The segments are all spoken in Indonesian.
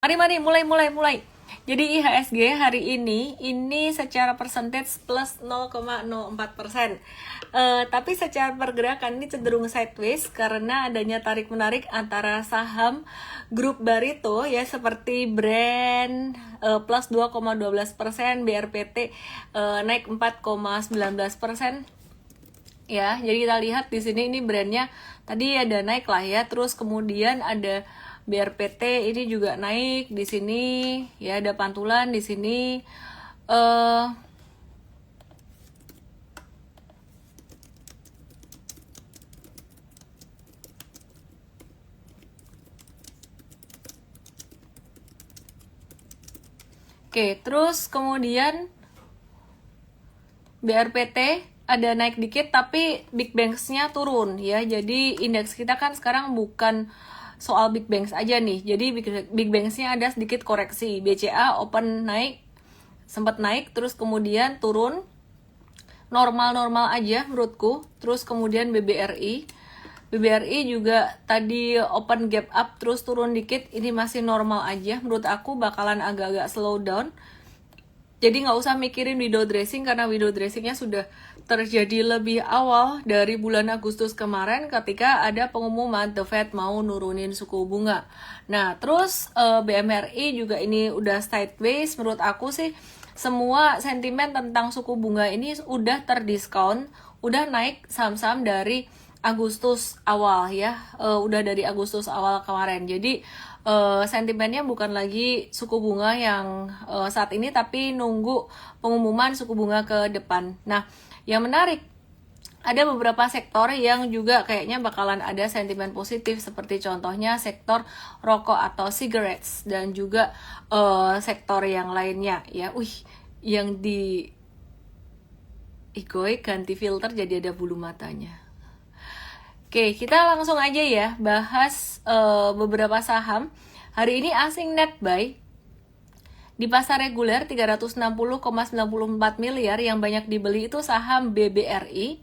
Mari, mulai. Jadi IHSG hari ini secara persentase plus 0,04%. Tapi secara pergerakan ini cenderung sideways karena adanya tarik menarik antara saham grup Barito ya seperti Brand plus 2,12%, BRPT naik 4,19%. Ya, jadi kita lihat di sini ini brandnya tadi ada naik lah ya, terus kemudian ada BRPT ini juga naik di sini ya, ada pantulan di sini. Oke, terus kemudian BRPT ada naik dikit tapi Big Banks-nya turun ya. Jadi indeks kita kan sekarang bukan soal Big Banks aja nih. Jadi Big Banks-nya ada sedikit koreksi. BCA open naik, sempat naik terus kemudian turun. Normal-normal aja menurutku. Terus kemudian BBRI juga tadi open gap up terus turun dikit, ini masih normal aja. Menurut aku bakalan agak-agak slow down. Jadi nggak usah mikirin window dressing karena window dressingnya sudah terjadi lebih awal dari bulan Agustus kemarin ketika ada pengumuman The Fed mau nurunin suku bunga. Nah, terus BMRI juga ini udah sideways. Menurut aku sih semua sentimen tentang suku bunga ini udah terdiskon, udah naik saham-saham dari Agustus awal ya, udah dari Agustus awal kemarin. Jadi sentimennya bukan lagi suku bunga yang saat ini, tapi nunggu pengumuman suku bunga ke depan. Nah, yang menarik, ada beberapa sektor yang juga kayaknya bakalan ada sentimen positif, seperti contohnya sektor rokok atau cigarettes dan juga sektor yang lainnya ya. Yang di Igoy ganti filter jadi ada bulu matanya. Oke, kita langsung aja ya bahas beberapa saham. Hari ini asing net buy di pasar reguler 360,94 miliar, yang banyak dibeli itu saham BBRI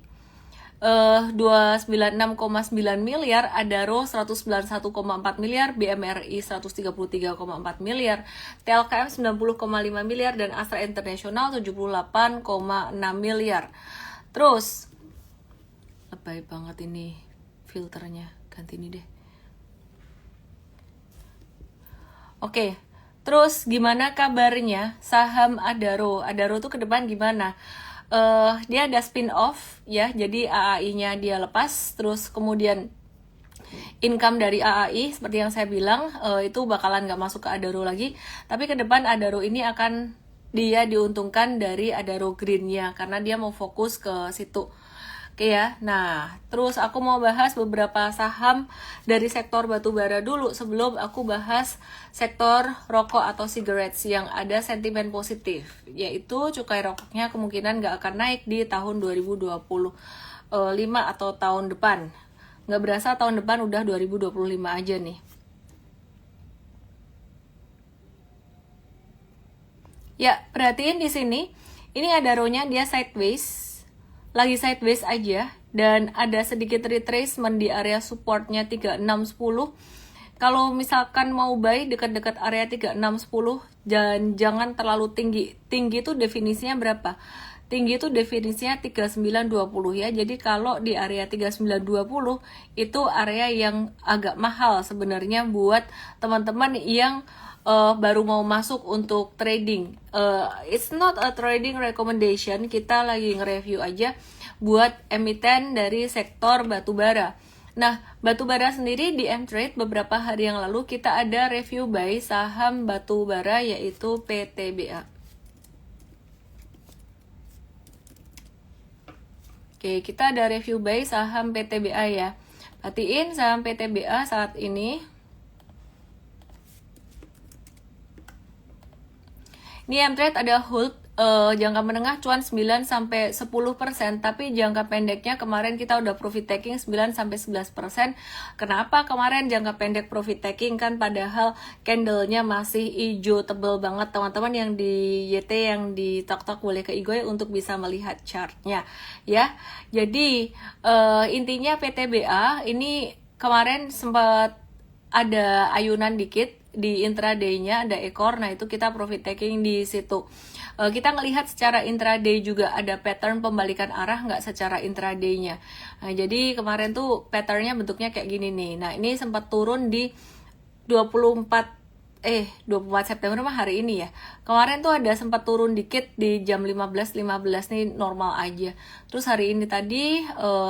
296,9 miliar, Adaro 191,4 miliar, BMRI 133,4 miliar, TLKM 90,5 miliar, dan Astra International 78,6 miliar. Terus lebay banget ini filternya, ganti ini deh. Oke, terus gimana kabarnya saham Adaro? Adaro tuh ke depan gimana? Dia ada spin off ya, jadi AAI-nya dia lepas, terus kemudian income dari AAI seperti yang saya bilang itu bakalan nggak masuk ke Adaro lagi, tapi ke depan Adaro ini akan dia diuntungkan dari Adaro Green-nya karena dia mau fokus ke situ. Oke ya, nah terus aku mau bahas beberapa saham dari sektor batubara dulu sebelum aku bahas sektor rokok atau cigarettes yang ada sentimen positif, yaitu cukai rokoknya kemungkinan nggak akan naik di tahun 2025 atau tahun depan. Nggak berasa tahun depan udah 2025 aja nih. Ya, perhatiin di sini, ini Adaro-nya dia sideways. Lagi sideways aja dan ada sedikit retracement di area supportnya 3610. Kalau misalkan mau buy dekat-dekat area 3610 dan jangan terlalu tinggi. Tinggi itu definisinya berapa? Tinggi itu definisinya 3920 ya. Jadi kalau di area 3920 itu area yang agak mahal sebenarnya buat teman-teman yang baru mau masuk untuk trading. It's not a trading recommendation, kita lagi nge-review aja buat emiten dari sektor batubara. Nah, batubara sendiri di M-Trade beberapa hari yang lalu kita ada review buy saham batubara yaitu PTBA. Oke, kita ada review buy saham PTBA ya. Perhatiin saham PTBA saat ini. Ini M-Trade ada hold jangka menengah cuan 9-10%, tapi jangka pendeknya kemarin kita udah profit taking 9-11%. Kenapa kemarin jangka pendek profit taking? Kan padahal candlenya masih hijau tebel banget. Teman-teman yang di YT, yang di tok-tok boleh ke Igoy untuk bisa melihat chartnya ya. Jadi intinya PTBA ini kemarin sempat ada ayunan dikit di intraday-nya, ada ekor. Nah, itu kita profit taking di situ. Kita ngelihat secara intraday juga ada pattern pembalikan arah, nggak secara intraday-nya. Nah, jadi kemarin tuh patternnya bentuknya kayak gini nih. Nah, ini sempat turun di 24 September mah hari ini ya. Kemarin tuh ada sempat turun dikit di jam 15.15 nih, normal aja. Terus hari ini tadi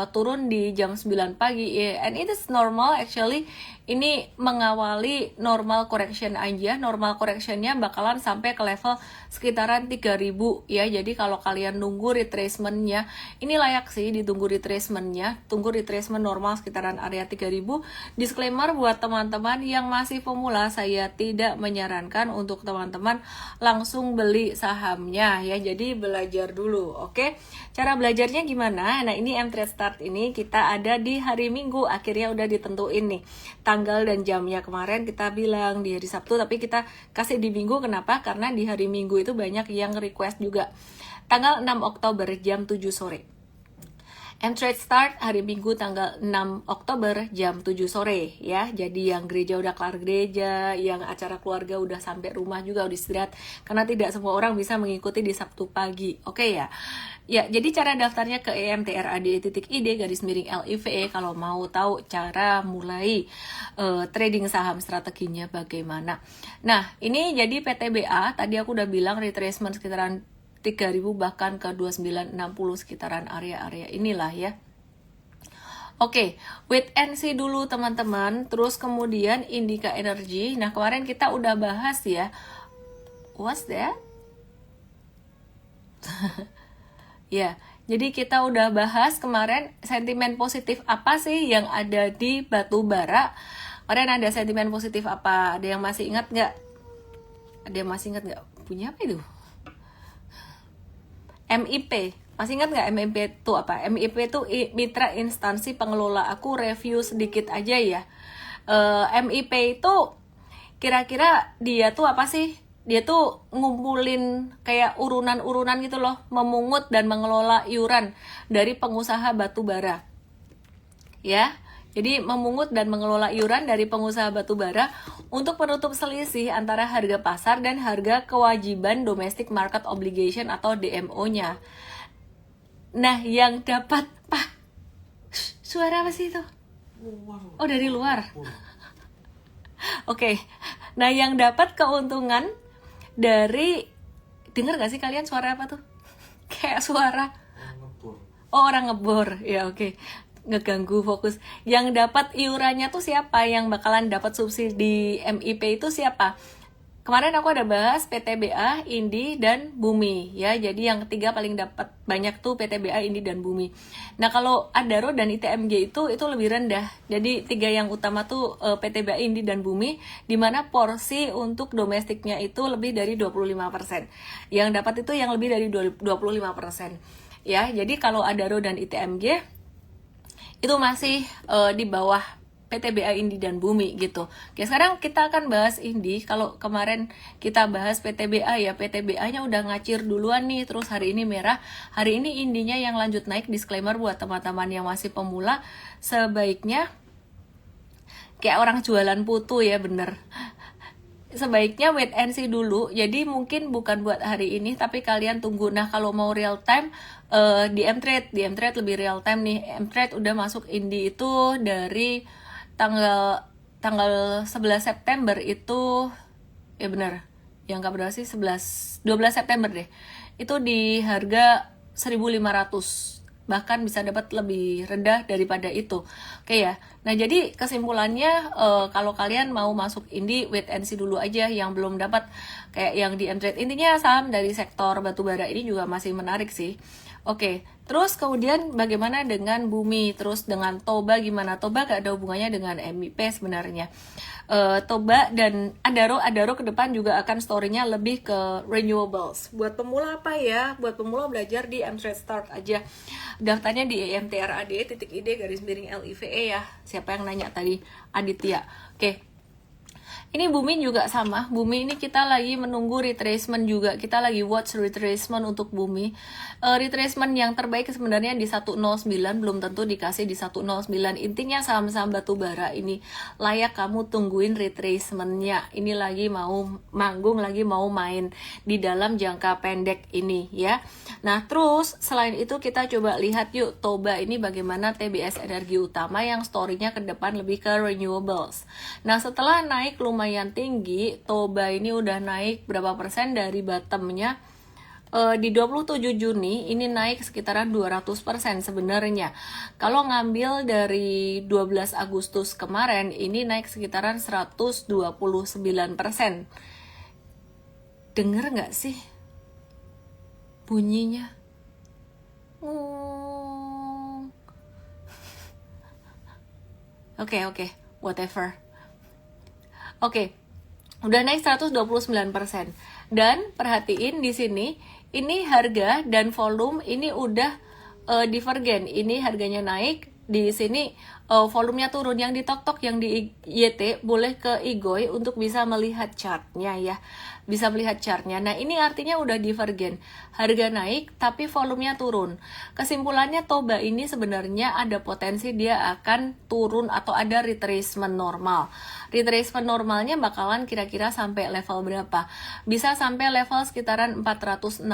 turun di jam 9 pagi ya. And it is normal actually. Ini mengawali normal correction aja. Normal correctionnya bakalan sampai ke level sekitaran 3.000 ya. Jadi kalau kalian nunggu retracement-nya, ini layak sih ditunggu retracement-nya. Tunggu retracement normal sekitaran area 3.000. Disclaimer buat teman-teman yang masih pemula, saya tidak menyarankan untuk teman-teman langsung beli sahamnya ya. Jadi belajar dulu, oke? Cara belajarnya gimana? Nah, ini M-Trade Start ini kita ada di hari Minggu, akhirnya udah ditentuin nih tanggal dan jamnya. Kemarin kita bilang di hari Sabtu, tapi kita kasih di Minggu. Kenapa? Karena di hari Minggu itu banyak yang request juga. Tanggal 6 Oktober jam 7 sore. M-Trade Start hari Minggu tanggal 6 Oktober jam 7 sore ya. Jadi yang gereja udah kelar gereja, yang acara keluarga udah sampai rumah juga udah istirahat, karena tidak semua orang bisa mengikuti di Sabtu pagi. Oke ya. Ya, jadi cara daftarnya ke emtrade.id/LIVE kalau mau tahu cara mulai trading saham strateginya bagaimana. Nah, ini jadi PTBA, tadi aku udah bilang retracement sekitaran 3.000 bahkan ke 2960 sekitaran area-area inilah ya. Oke, wait and see dulu teman-teman. Terus kemudian Indica Energy. Nah, kemarin kita udah bahas ya. What's that? Ya, jadi kita udah bahas kemarin sentimen positif apa sih yang ada di batu bara. Kemarin ada sentimen positif apa? Ada yang masih ingat nggak? Ada yang masih ingat nggak? Punya apa itu? MIP, masih ingat nggak MIP itu apa? MIP itu mitra instansi pengelola. Aku review sedikit aja ya. MIP itu kira-kira dia tuh apa sih? Dia tuh ngumpulin kayak urunan-urunan gitu loh, memungut dan mengelola iuran dari pengusaha batu bara. Ya, jadi memungut dan mengelola iuran dari pengusaha batu bara untuk menutup selisih antara harga pasar dan harga kewajiban domestic market obligation atau DMO-nya. Nah, yang dapat suara apa sih itu? Oh, dari luar. Oke. Nah, yang dapat keuntungan dari, dengar gak sih kalian suara apa tuh? Kayak suara orang ngebor. Ya, oke. Ngeganggu fokus. Yang dapat iurannya tuh siapa? Yang bakalan dapat subsidi MIP itu siapa? Kemarin aku ada bahas PTBA, Indi, dan Bumi ya. Jadi yang ketiga paling dapat banyak tuh PTBA, Indi, dan Bumi. Nah, kalau Adaro dan ITMG itu lebih rendah. Jadi tiga yang utama tuh PTBA, Indi, dan Bumi, dimana porsi untuk domestiknya itu lebih dari 25%. Yang dapat itu yang lebih dari 25%. Ya, jadi kalau Adaro dan ITMG itu masih di bawah PTBA, Indi, dan Bumi gitu. Oke, sekarang kita akan bahas Indi. Kalau kemarin kita bahas PTBA ya, PTBA-nya udah ngacir duluan nih, terus hari ini merah. Hari ini Indinya yang lanjut naik. Disclaimer buat teman-teman yang masih pemula, sebaiknya kayak orang jualan putu ya, bener. Sebaiknya wait and see dulu. Jadi mungkin bukan buat hari ini, tapi kalian tunggu. Nah, kalau mau real time di M-Trade lebih real time nih. M-Trade udah masuk Indi itu dari tanggal 11 September itu, ya benar. Yang kapan sih? 12 September deh. Itu di harga 1.500. Bahkan bisa dapat lebih rendah daripada itu. Oke ya. Nah, jadi kesimpulannya kalau kalian mau masuk Indi, wait and see dulu aja yang belum dapat kayak yang di M-Trade. Intinya saham dari sektor batubara ini juga masih menarik sih. Oke, terus kemudian bagaimana dengan Bumi? Terus dengan Toba gimana? Toba gak ada hubungannya dengan MIP sebenarnya. Toba dan Adaro ke depan juga akan story-nya lebih ke renewables. Buat pemula apa ya? Buat pemula belajar di M-Trade Start aja. Daftarnya di emtrade.id/LIVE ya. Siapa yang nanya tadi? Aditya. Oke. Ini Bumi juga sama. Bumi ini kita lagi menunggu retracement juga. Kita lagi watch retracement untuk Bumi. Retracement yang terbaik sebenarnya di 109, belum tentu dikasih di 109. Intinya saham-saham batu bara ini layak kamu tungguin retracementnya. Ini lagi mau manggung, lagi mau main di dalam jangka pendek ini ya. Nah terus selain itu kita coba lihat yuk Toba ini bagaimana TBS energi utama yang story-nya ke depan lebih ke renewables. Nah setelah naik lumayan tinggi, Toba ini udah naik berapa persen dari bottomnya. Di 27 Juni ini naik sekitaran 200% sebenarnya. Kalau ngambil dari 12 Agustus kemarin ini naik sekitaran 129%. Denger nggak sih bunyinya? Oke, whatever. Oke, udah naik 129%. Dan perhatiin di sini, ini harga dan volume ini udah divergen. Ini harganya naik, di sini volumenya turun. Yang di TokTok, yang di YT boleh ke Igoy untuk bisa melihat chartnya ya. Bisa melihat chartnya. Nah ini artinya udah divergen. Harga naik tapi volumenya turun. Kesimpulannya Toba ini sebenarnya ada potensi dia akan turun atau ada retracement normal. Retracement normalnya bakalan kira-kira sampai level berapa? Bisa sampai level sekitaran 464,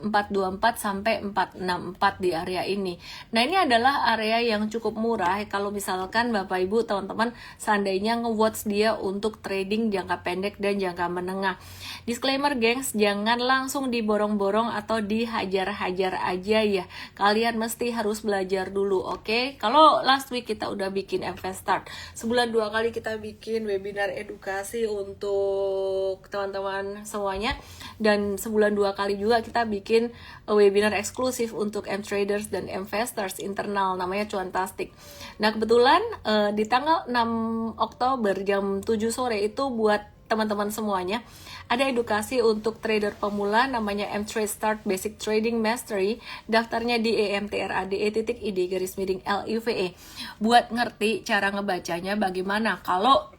424 sampai 464 di area ini. Nah ini adalah area yang cukup murah kalau misalkan Bapak Ibu teman-teman seandainya nge-watch dia untuk trading jangka pendek dan jangka menengah. Disclaimer gengs, jangan langsung diborong-borong atau dihajar-hajar aja ya. Kalian mesti harus belajar dulu, oke? Kalau last week kita udah bikin Investstart, sebulan 2 kali kita bikin webinar edukasi untuk teman-teman semuanya, dan sebulan 2 kali juga kita bikin webinar eksklusif untuk M-traders dan investors internal, namanya Cuantastic. Nah kebetulan di tanggal 6 Oktober jam 7 sore itu buat teman-teman semuanya ada edukasi untuk trader pemula namanya M-Trade Start Basic Trading Mastery. Daftarnya di emtrade.id/LIVE buat ngerti cara ngebacanya bagaimana. Kalau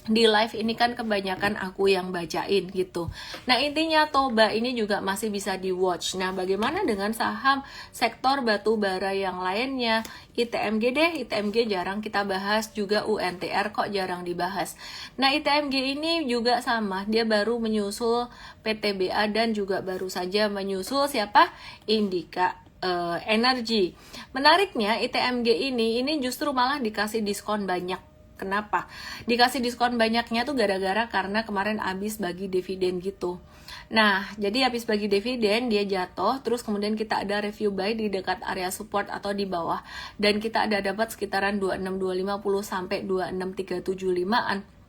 di live ini kan kebanyakan aku yang bacain gitu. Nah intinya Toba ini juga masih bisa di watch. Nah bagaimana dengan saham sektor batu bara yang lainnya? ITMG deh, ITMG jarang kita bahas, juga UNTR kok jarang dibahas. Nah ITMG ini juga sama, dia baru menyusul PTBA dan juga baru saja menyusul siapa? Indika Energy. Menariknya ITMG ini justru malah dikasih diskon banyak. Kenapa? Dikasih diskon banyaknya tuh gara-gara karena kemarin habis bagi dividen gitu. Nah, jadi habis bagi dividen dia jatuh, terus kemudian kita ada review buy di dekat area support atau di bawah, dan kita ada dapat sekitaran 26250 sampai 26375-an.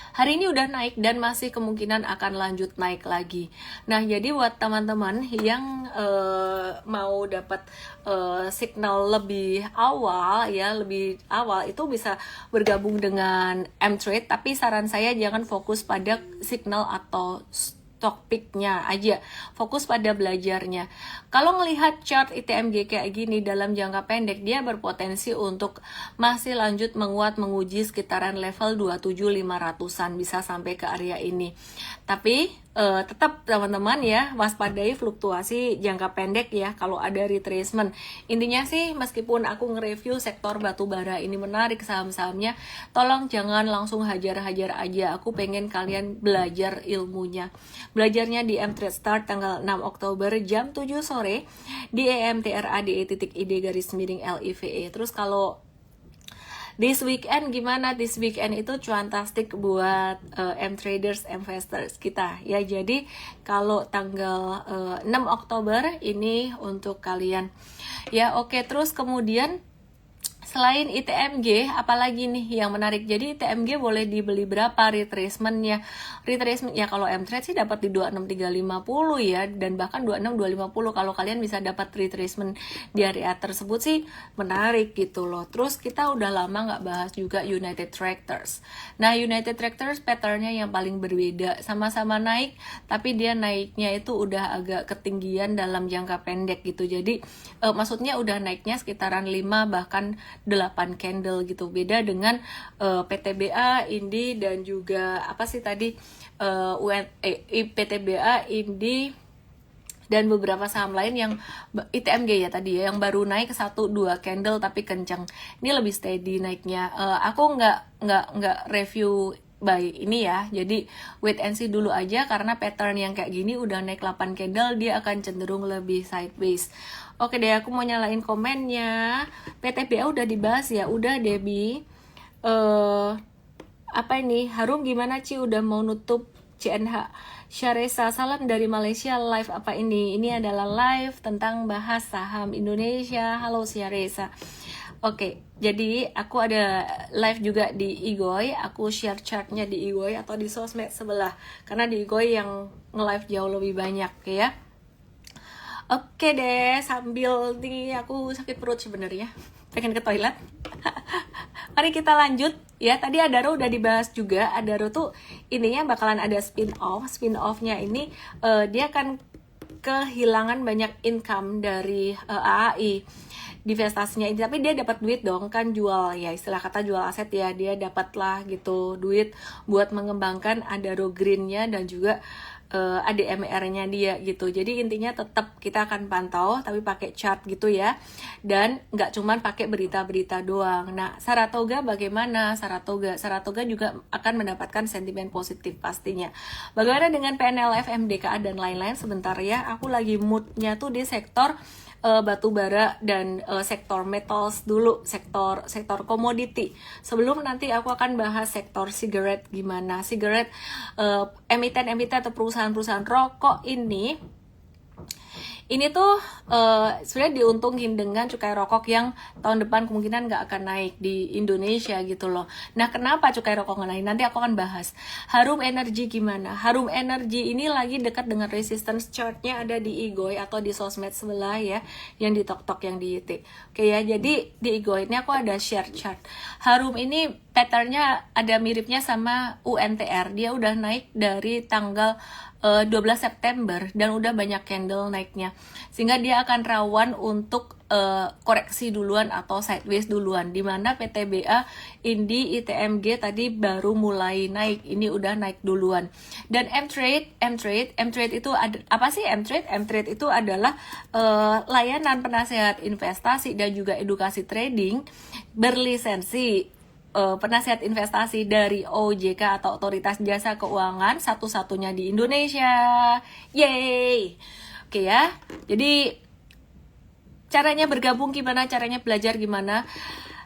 Hari ini udah naik dan masih kemungkinan akan lanjut naik lagi. Nah, jadi buat teman-teman yang mau dapat signal lebih awal ya, lebih awal itu bisa bergabung dengan M-Trade, tapi saran saya jangan fokus pada signal atau stock pick-nya aja, fokus pada belajarnya. Kalau ngelihat chart ITMG kayak gini dalam jangka pendek, dia berpotensi untuk masih lanjut menguat, menguji sekitaran level 27500-an, bisa sampai ke area ini. Tapi tetap teman-teman ya, waspadai fluktuasi jangka pendek ya kalau ada retracement. Intinya sih meskipun aku nge-review sektor batu bara ini menarik saham-sahamnya, tolong jangan langsung hajar-hajar aja. Aku pengen kalian belajar ilmunya. Belajarnya di M-Trade Start tanggal 6 Oktober jam 7 sore di emtrade.id/LIVE. Terus kalau this weekend gimana? This weekend itu Cuantastic buat M-traders, investors kita ya. Jadi kalau tanggal 6 Oktober ini untuk kalian ya. Oke, terus kemudian selain ITMG, apalagi nih yang menarik? Jadi ITMG boleh dibeli berapa retracementnya? Retracement ya kalau M-Trade sih dapat di 26350 ya, dan bahkan 26250. Kalau kalian bisa dapat retracement di area tersebut sih menarik gitu loh. Terus kita udah lama nggak bahas juga United Tractors. Nah United Tractors patternnya yang paling berbeda, sama-sama naik tapi dia naiknya itu udah agak ketinggian dalam jangka pendek gitu. Jadi maksudnya udah naiknya sekitaran 5 bahkan 8 candle gitu. Beda dengan PTBA, Indi, dan juga apa sih tadi, PTBA, Indi, dan beberapa saham lain yang ITMG ya tadi ya, yang baru naik 1-2 candle tapi kencang. Ini lebih steady naiknya. Aku nggak review buy ini ya, jadi wait and see dulu aja, karena pattern yang kayak gini udah naik 8 candle, dia akan cenderung lebih sideways. Oke deh, aku mau nyalain komennya. PTBA udah dibahas ya, udah Debbie. Apa ini, Harum gimana Ci, udah mau nutup? CNH Syaresa, salam dari Malaysia. Live apa ini? Ini adalah live tentang bahas saham Indonesia. Halo Syaresa. Oke, jadi aku ada live juga di Igoy. Aku share chartnya di Igoy atau di sosmed sebelah, karena di Igoy yang nge-live jauh lebih banyak ya. Oke deh, sambil nih aku sakit perut sebenarnya, pengen ke toilet. Mari kita lanjut ya. Tadi Adaro udah dibahas juga. Adaro tuh ininya bakalan ada spin-offnya ini, dia akan kehilangan banyak income dari AAI divestasinya ini, tapi dia dapat duit dong, kan jual ya, istilah kata jual aset ya, dia dapat lah gitu duit buat mengembangkan Adaro Green-nya dan juga ADMR-nya dia gitu. Jadi intinya tetap kita akan pantau tapi pakai chart gitu ya, dan nggak cuman pakai berita-berita doang. Nah, Saratoga bagaimana? Saratoga juga akan mendapatkan sentimen positif pastinya. Bagaimana dengan PNLF, MDKA dan lain-lain? Sebentar ya, aku lagi moodnya tuh di sektor batu bara dan sektor metals dulu, sektor komoditi. Sebelum nanti aku akan bahas sektor sigaret, gimana sigaret, emiten-emiten atau perusahaan-perusahaan rokok ini tuh sebenarnya diuntungin dengan cukai rokok yang tahun depan kemungkinan nggak akan naik di Indonesia gitu loh. Nah, kenapa cukai rokok nggak naik? Nanti aku akan bahas. Harum Energy gimana? Harum Energy ini lagi dekat dengan resistance chartnya, ada di Igoy atau di sosmed sebelah ya, yang di TokTok, yang di YT. Oke ya, jadi di Igoy ini aku ada share chart. Harum ini patternnya ada miripnya sama UNTR. Dia udah naik dari tanggal 12 September dan udah banyak candle naiknya, sehingga dia akan rawan untuk koreksi duluan atau sideways duluan, dimana PTBA, Indi, ITMG tadi baru mulai naik, ini udah naik duluan. Dan M-Trade itu apa sih M-Trade? M-Trade itu adalah layanan penasehat investasi dan juga edukasi trading berlisensi, penasihat investasi dari OJK atau Otoritas Jasa Keuangan, satu-satunya di Indonesia. Yeay. Oke ya. Jadi caranya bergabung gimana? Caranya belajar gimana?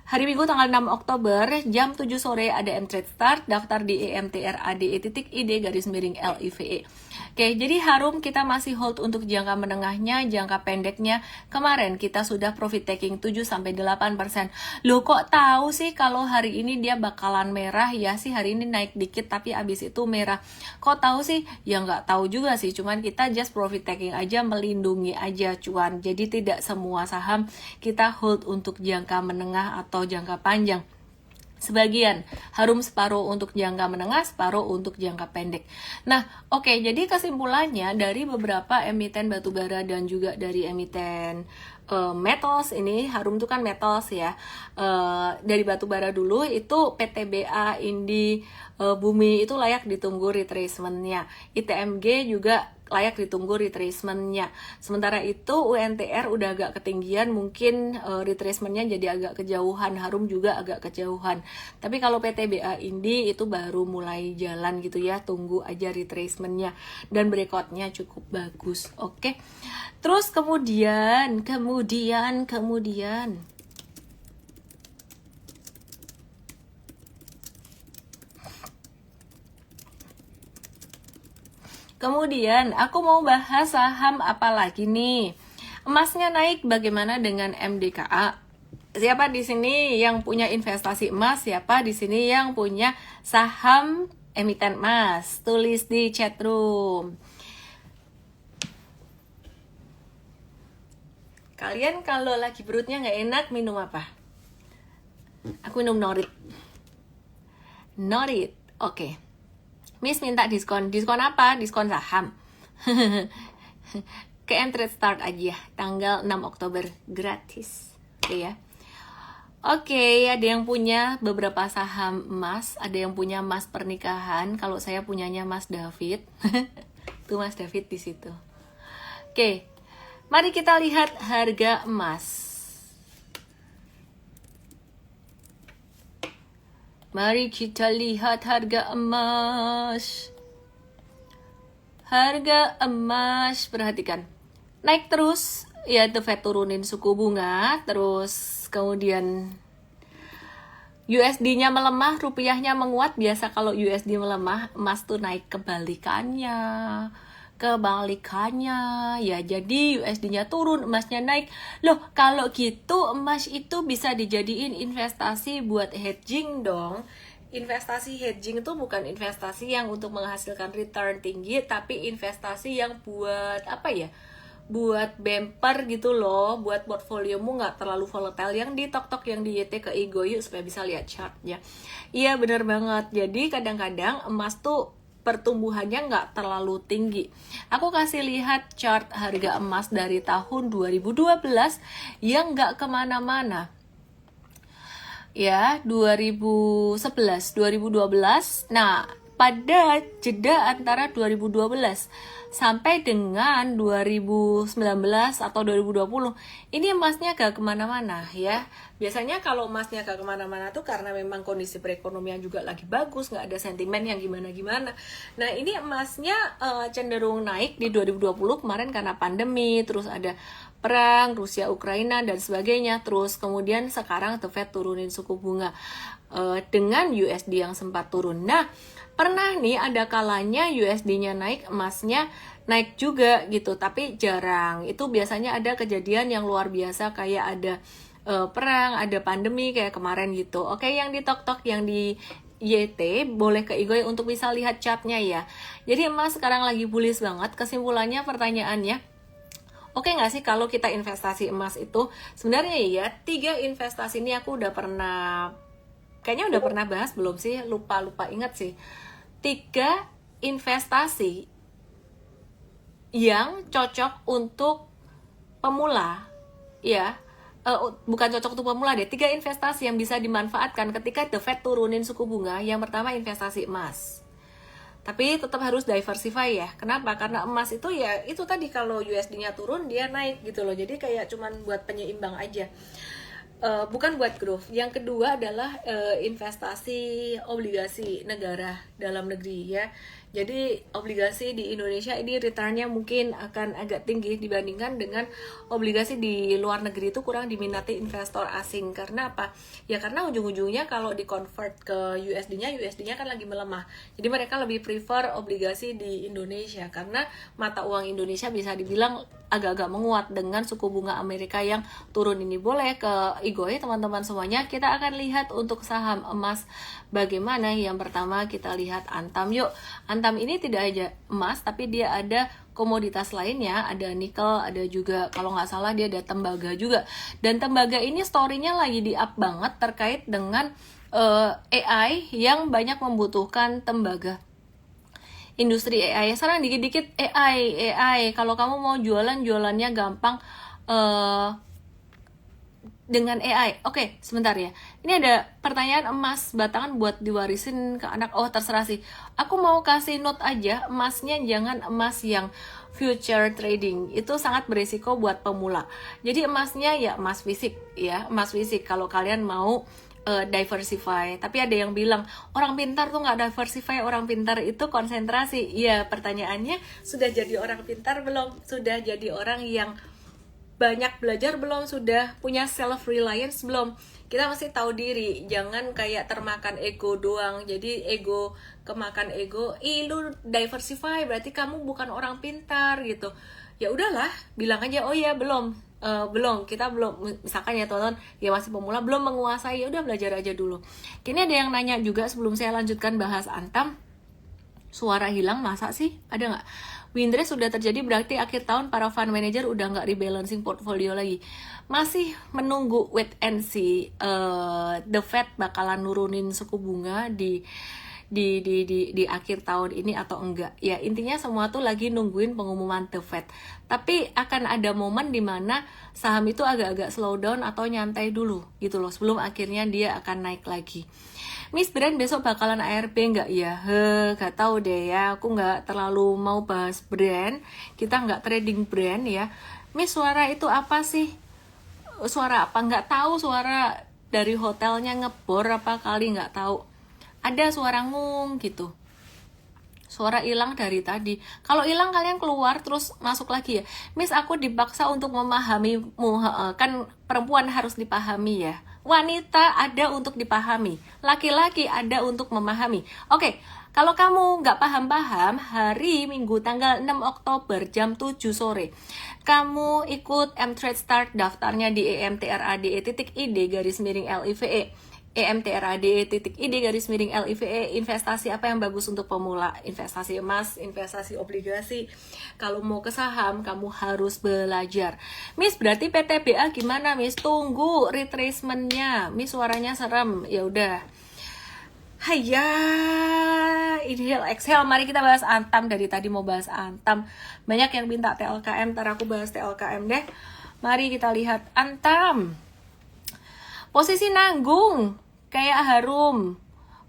Hari Minggu tanggal 6 Oktober jam 7 sore ada M-Trade Start, daftar di emtrade.id_LIVE. Oke, jadi Harum kita masih hold untuk jangka menengahnya, jangka pendeknya. Kemarin kita sudah profit taking 7-8%. Loh, kok tahu sih kalau hari ini dia bakalan merah? Ya sih, hari ini naik dikit tapi abis itu merah. Kok tahu sih? Ya nggak tahu juga sih, cuman kita just profit taking aja, melindungi aja cuan. Jadi tidak semua saham kita hold untuk jangka menengah atau jangka panjang. Sebagian, Harum separuh untuk jangka menengah, separuh untuk jangka pendek. Nah, oke, jadi kesimpulannya dari beberapa emiten batubara dan juga dari emiten metals, ini Harum itu kan metals ya, dari batubara dulu itu PTBA, Indi, Bumi itu layak ditunggu retracementnya, ITMG juga layak ditunggu retracementnya. Sementara itu UNTR udah agak ketinggian, mungkin retracementnya jadi agak kejauhan, Harum juga agak kejauhan. Tapi kalau PTBA Indi itu baru mulai jalan gitu ya, tunggu aja retracementnya, dan breakoutnya cukup bagus. Oke. Terus kemudian aku mau bahas saham apa lagi nih? Emasnya naik, bagaimana dengan MDKA? Siapa di sini yang punya investasi emas? Siapa di sini yang punya saham emiten emas? Tulis di chat room. Kalian kalau lagi perutnya nggak enak minum apa? Aku minum Norit. Oke. Miss minta diskon. Diskon apa? Diskon saham. Ke M-Trade Start aja ya, tanggal 6 Oktober gratis. Oke ya. Oke, ada yang punya beberapa saham emas, ada yang punya emas pernikahan. Kalau saya punyanya Mas David. Tuh Mas David di situ. Oke. Mari kita lihat harga emas. Mari kita lihat harga emas. Harga emas, perhatikan. Naik terus, ya The Fed turunin suku bunga, terus kemudian USD-nya melemah, rupiahnya menguat. Biasa kalau USD melemah, emas tuh naik kebalikannya. Ya, jadi USD-nya turun, emasnya naik. Loh, kalau gitu emas itu bisa dijadiin investasi buat hedging dong. Investasi hedging itu bukan investasi yang untuk menghasilkan return tinggi, tapi investasi yang buat apa ya? Buat bumper gitu loh, buat portfoliomu nggak terlalu volatile. Yang di tok yang di YT ke Igo yuk supaya bisa lihat chartnya. Iya bener banget. Jadi kadang-kadang emas tuh pertumbuhannya nggak terlalu tinggi. Aku kasih lihat chart harga emas dari tahun 2012 yang nggak kemana-mana. Ya, 2011, 2012. Nah, pada jeda antara 2012 sampai dengan 2019 atau 2020 ini emasnya gak kemana-mana ya. Biasanya kalau emasnya gak kemana-mana tuh karena memang kondisi perekonomian juga lagi bagus, gak ada sentimen yang gimana-gimana. Nah ini emasnya cenderung naik di 2020 kemarin karena pandemi, terus ada perang Rusia Ukraina dan sebagainya. Terus kemudian sekarang The Fed turunin suku bunga dengan USD yang sempat turun. Nah pernah nih ada kalanya USD-nya naik, emasnya naik juga gitu, tapi jarang. Itu biasanya ada kejadian yang luar biasa kayak ada perang, ada pandemi kayak kemarin gitu. Oke, yang di tok yang di YT boleh ke Igoy untuk bisa lihat chartnya ya. Jadi emas sekarang lagi bullish banget. Kesimpulannya, pertanyaannya, oke nggak sih kalau kita investasi emas itu? Sebenarnya ya 3 investasi ini aku udah pernah, kayaknya udah pernah bahas belum sih? Lupa ingat sih. 3 investasi yang cocok untuk pemula, ya. Bukan cocok untuk pemula deh. 3 investasi yang bisa dimanfaatkan ketika The Fed turunin suku bunga. Yang pertama investasi emas. Tapi tetap harus diversify ya. Kenapa? Karena emas itu ya itu tadi, kalau USD-nya turun dia naik gitu loh. Jadi kayak cuman buat penyeimbang aja. Bukan buat growth. Yang kedua adalah investasi obligasi negara dalam negeri ya. Jadi obligasi di Indonesia ini returnnya mungkin akan agak tinggi dibandingkan dengan obligasi di luar negeri, itu kurang diminati investor asing. Karena apa? Ya karena ujung-ujungnya kalau di convert ke USD-nya kan lagi melemah. Jadi mereka lebih prefer obligasi di Indonesia karena mata uang Indonesia bisa dibilang agak-agak menguat dengan suku bunga Amerika yang turun ini. Boleh ke Igoy teman-teman semuanya. Kita akan lihat untuk saham emas bagaimana. Yang pertama kita lihat Antam yuk. Antam ini tidak aja emas tapi dia ada komoditas lainnya, ada nikel, ada juga kalau nggak salah dia ada tembaga juga. Dan tembaga ini story-nya lagi di up banget terkait dengan AI yang banyak membutuhkan tembaga. Industri AI sekarang dikit-dikit AI. Kalau kamu mau jualannya gampang dengan AI. Oke, sebentar ya. Ini ada pertanyaan emas batangan buat diwarisin ke anak. Oh, terserah sih. Aku mau kasih note aja, emasnya jangan emas yang future trading. Itu sangat berisiko buat pemula. Jadi emasnya ya emas fisik ya, emas fisik kalau kalian mau diversify. Tapi ada yang bilang orang pintar tuh nggak diversify, orang pintar itu konsentrasi. Ya, pertanyaannya sudah jadi orang pintar belum? Sudah jadi orang yang banyak belajar belum? Sudah punya self reliance belum? Kita mesti tahu diri, jangan kayak termakan ego doang. Jadi ego kemakan ego, lu diversify berarti kamu bukan orang pintar gitu. Ya udahlah, bilang aja oh ya belum, kita belum, misalkan ya teman-teman ya masih pemula belum menguasai, ya udah belajar aja dulu. Kini ada yang nanya juga sebelum saya lanjutkan bahas Antam, suara hilang masa sih? Ada nggak? Windrest sudah terjadi berarti akhir tahun para fund manager udah nggak rebalancing portfolio lagi. Masih menunggu wait and see. The Fed bakalan nurunin suku bunga di di akhir tahun ini atau enggak. Ya intinya semua tuh lagi nungguin pengumuman The Fed. Tapi akan ada momen dimana saham itu agak-agak slow down atau nyantai dulu gitu loh, sebelum akhirnya dia akan naik lagi. Miss Brand besok bakalan ARB nggak ya? Gak tahu deh ya, aku nggak terlalu mau bahas brand, kita nggak trading brand ya. Miss, suara itu apa sih? Suara apa? Nggak tahu, suara dari hotelnya ngebor apa kali, nggak tahu. Ada suara ngung gitu. Suara hilang dari tadi. Kalau hilang kalian keluar terus masuk lagi ya. Miss, aku dipaksa untuk memahamimu. Kan perempuan harus dipahami ya. Wanita ada untuk dipahami. Laki-laki ada untuk memahami. Oke, kalau kamu nggak paham-paham, hari Minggu tanggal 6 Oktober jam 7 sore, kamu ikut M-Trade Start, daftarnya di emtrade.id garis miring LIVE. emtrade.id garis miring LIVE. Investasi apa yang bagus untuk pemula? Investasi emas, investasi obligasi. Kalau mau ke saham kamu harus belajar. Miss, berarti PTBA gimana Miss? Tunggu retracementnya. Miss, suaranya serem. Ya udah. Haya, inhale exhale. Mari kita bahas Antam. Dari tadi mau bahas Antam. Banyak yang minta TLKM, ntar aku bahas TLKM deh. Mari kita lihat Antam. Posisi nanggung kayak harum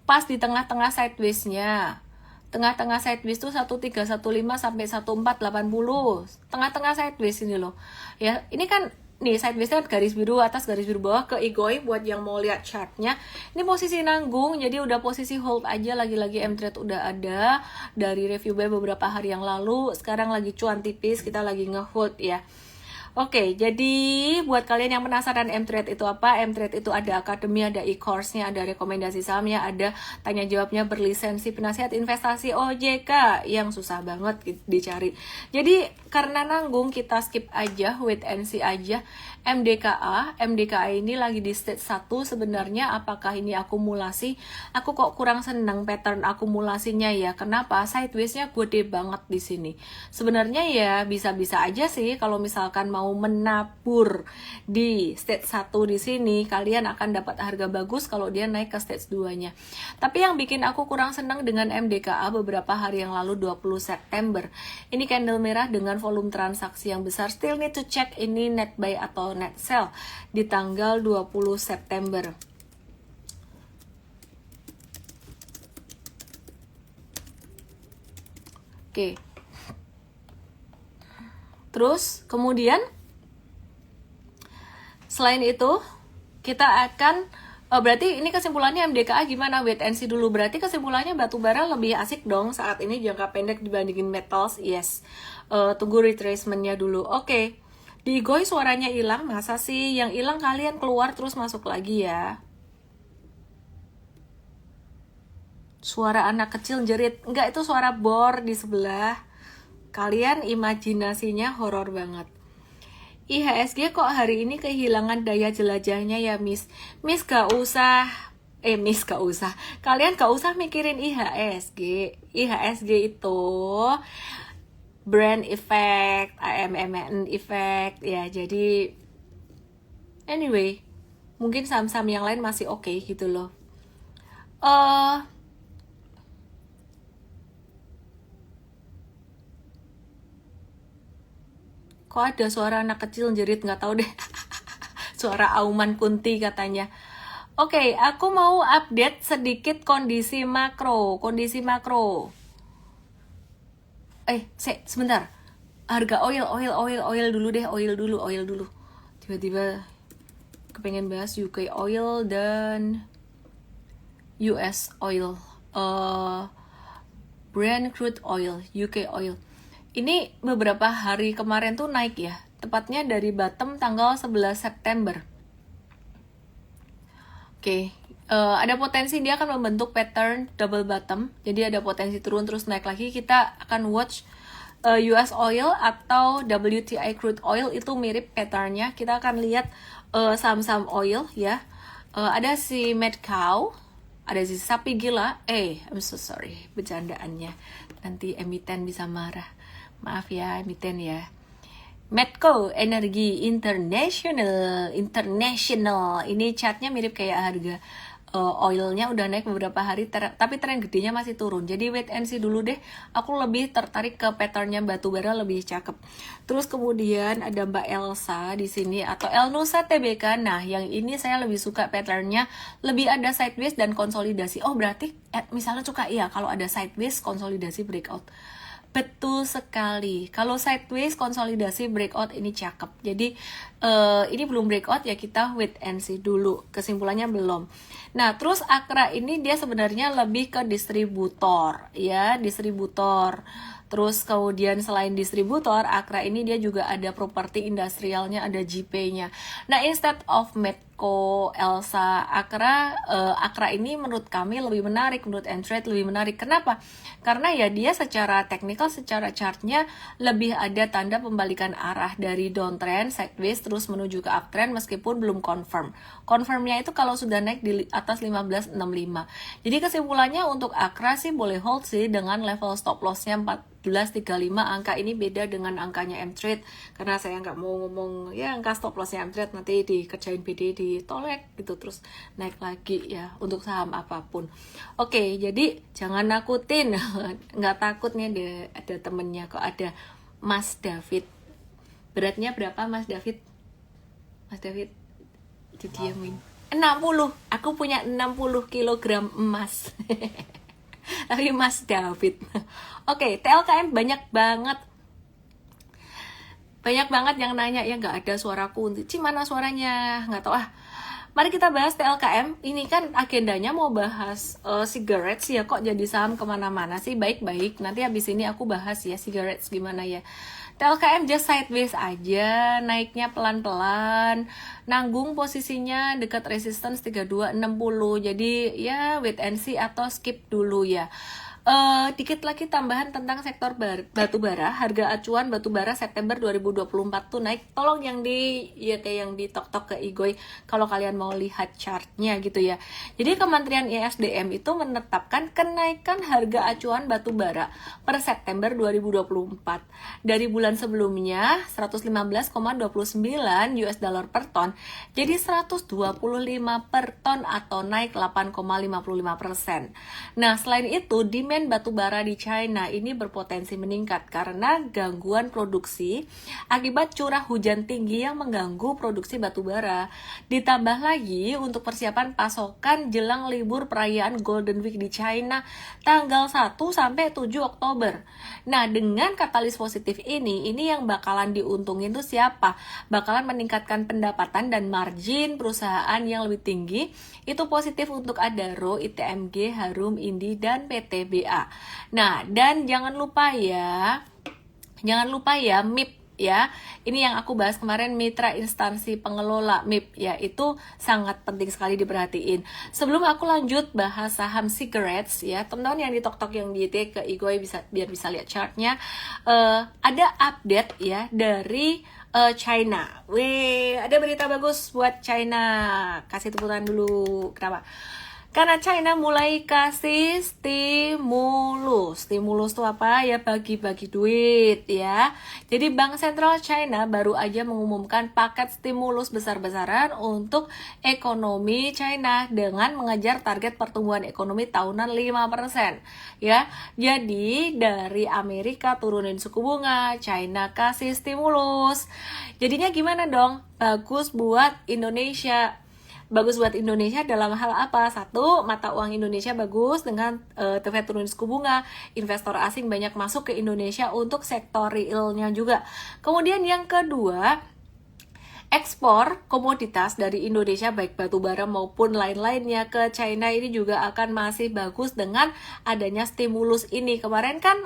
pas di tengah-tengah sideways-nya. Tengah-tengah sideways tuh 1315 sampai 1480. Tengah-tengah sideways ini loh. Ya, ini kan nih sideways-nya garis biru atas, garis biru bawah ke igoi buat yang mau lihat chartnya. Ini posisi nanggung, jadi udah posisi hold aja. Lagi-lagi M-Trade udah ada dari review buy beberapa hari yang lalu. Sekarang lagi cuan tipis, kita lagi nge-hold ya. Oke, jadi buat kalian yang penasaran M-Trade itu apa? M-Trade itu ada akademi, ada e-course-nya, ada rekomendasi sahamnya, ada tanya jawabnya berlisensi penasihat investasi OJK yang susah banget dicari. Jadi karena nanggung kita skip aja, wait and see aja. MDKA ini lagi di stage 1 sebenarnya. Apakah ini akumulasi? Aku kok kurang senang pattern akumulasinya ya. Kenapa? Sideways-nya gede banget di sini. Sebenarnya ya bisa-bisa aja sih kalau misalkan mau menabur di stage 1 di sini, kalian akan dapat harga bagus kalau dia naik ke stage 2-nya. Tapi yang bikin aku kurang senang dengan MDKA beberapa hari yang lalu 20 September. Ini candle merah dengan volume transaksi yang besar. Still need to check ini net buy atau net sell di tanggal 20 September. Oke. Terus kemudian selain itu kita akan berarti ini kesimpulannya MDKA gimana? Wait and see dulu. Berarti kesimpulannya batubara lebih asik dong saat ini jangka pendek dibandingin metals. Yes. Tunggu retracementnya dulu. Oke. Di Igoi suaranya hilang. Masa sih? Yang hilang kalian keluar terus masuk lagi ya. Suara anak kecil jerit. Enggak, itu suara bor di sebelah. Kalian imajinasinya horor banget. IHSG kok hari ini kehilangan daya jelajahnya ya Miss? Miss gak usah. Kalian gak usah mikirin IHSG. IHSG itu brand effect, AMMN effect ya. Jadi anyway, mungkin saham-saham yang lain masih oke gitu loh. Kok ada suara anak kecil jerit, nggak tahu deh. Suara Auman Kunti katanya. Oke, aku mau update sedikit kondisi makro. Sebentar. Harga oil dulu deh, oil dulu. Tiba-tiba kepengen bahas UK oil dan US oil. Brent crude oil, UK oil. Ini beberapa hari kemarin tuh naik ya. Tepatnya dari bottom tanggal 11 September. Oke. Ada potensi dia akan membentuk pattern double bottom. Jadi ada potensi turun terus naik lagi. Kita akan watch US oil atau WTI crude oil, itu mirip patternnya. Kita akan lihat saham-saham oil ya. Ada si Mad Cow, ada si sapi gila. I'm so sorry bercandaannya. Nanti emiten bisa marah. Maaf ya emiten ya. Medco Energi International. Ini chartnya mirip kayak harga oilnya udah naik beberapa hari, tapi tren gedenya masih turun. Jadi wait and see dulu deh. Aku lebih tertarik ke patternnya batubara, lebih cakep. Terus kemudian ada Mbak Elsa di sini atau Elnusa TBK. Nah, yang ini saya lebih suka patternnya, lebih ada sideways dan konsolidasi. Oh, berarti misalnya suka iya kalau ada sideways, konsolidasi, breakout. Betul sekali. Kalau sideways, konsolidasi, breakout ini cakep. Jadi ini belum breakout ya, kita wait and see dulu. Kesimpulannya belum. Nah, terus Akra ini dia sebenarnya lebih ke distributor ya, distributor. Terus kemudian selain distributor, Akra ini dia juga ada properti industrialnya, ada JP-nya. Nah, instead of Medco, Elsa, Akra ini menurut kami lebih menarik, menurut N-Trade lebih menarik. Kenapa? Karena ya dia secara teknikal, secara chartnya lebih ada tanda pembalikan arah dari downtrend, sideways, terus menuju ke uptrend meskipun belum confirm. Confirmnya itu kalau sudah naik di atas 1565. Jadi kesimpulannya untuk Akra sih boleh hold sih dengan level stop lossnya 1435. Angka ini beda dengan angkanya M-Trade karena saya nggak mau ngomong ya angka stop lossnya M-Trade nanti dikerjain BD ditolek gitu terus naik lagi ya untuk saham apapun. Oke, jadi jangan nakutin. Nggak takut nih ada temennya kok, ada Mas David. Beratnya berapa Mas David? Mas David didiamin. 60. Aku punya 60 kg emas. Tapi Mas David. Oke, TLKM banyak banget yang nanya ya, nggak ada suaraku. Mana suaranya? Nggak tahu ah. Mari kita bahas TLKM. Ini kan agendanya mau bahas cigarettes ya, kok jadi saham kemana-mana sih. Baik-baik, nanti habis ini aku bahas ya cigarettes gimana ya. TLKM just sideways aja, naiknya pelan-pelan, nanggung posisinya dekat resistance 3260. Jadi ya wait and see atau skip dulu ya. Dikit lagi tambahan tentang sektor batubara. Harga acuan batubara September 2024 tuh naik. Tolong yang kayak yang di tok-tok ke Igoy kalau kalian mau lihat chartnya gitu ya. Jadi Kementerian ISDM itu menetapkan kenaikan harga acuan batubara per September 2024 dari bulan sebelumnya 115,29 US dollar per ton jadi 125 per ton atau naik 8,55%. Nah, selain itu demand batubara di China ini berpotensi meningkat karena gangguan produksi akibat curah hujan tinggi yang mengganggu produksi batubara. Ditambah lagi untuk persiapan pasokan jelang libur perayaan Golden Week di China tanggal 1 sampai 7 Oktober. Nah, dengan katalis positif ini yang bakalan diuntungin tuh siapa? Bakalan meningkatkan pendapatan dan margin perusahaan yang lebih tinggi. Itu positif untuk Adaro, ITMG, Harum, Indi, dan PTBA. Nah, dan jangan lupa ya MIP ya. Ini yang aku bahas kemarin, mitra instansi pengelola MIP ya, itu sangat penting sekali diperhatiin. Sebelum aku lanjut bahas saham cigarettes ya, teman-teman yang di tok-tok yang di ke Igoy biar bisa lihat chartnya. Ada update ya dari China. Ada berita bagus buat China. Kasih tepuk tangan dulu. Kenapa? Karena China mulai kasih stimulus. Stimulus itu apa? Ya bagi-bagi duit ya. Jadi Bank Sentral China baru aja mengumumkan paket stimulus besar-besaran untuk ekonomi China dengan mengejar target pertumbuhan ekonomi tahunan 5%. Ya. Jadi dari Amerika turunin suku bunga, China kasih stimulus. Jadinya gimana dong? Bagus buat Indonesia. Bagus buat Indonesia dalam hal apa? Satu, mata uang Indonesia bagus dengan The Fed turun suku bunga, investor asing banyak masuk ke Indonesia untuk sektor realnya juga. Kemudian yang kedua, ekspor komoditas dari Indonesia baik batubara maupun lain-lainnya ke China ini juga akan masih bagus dengan adanya stimulus ini. Kemarin kan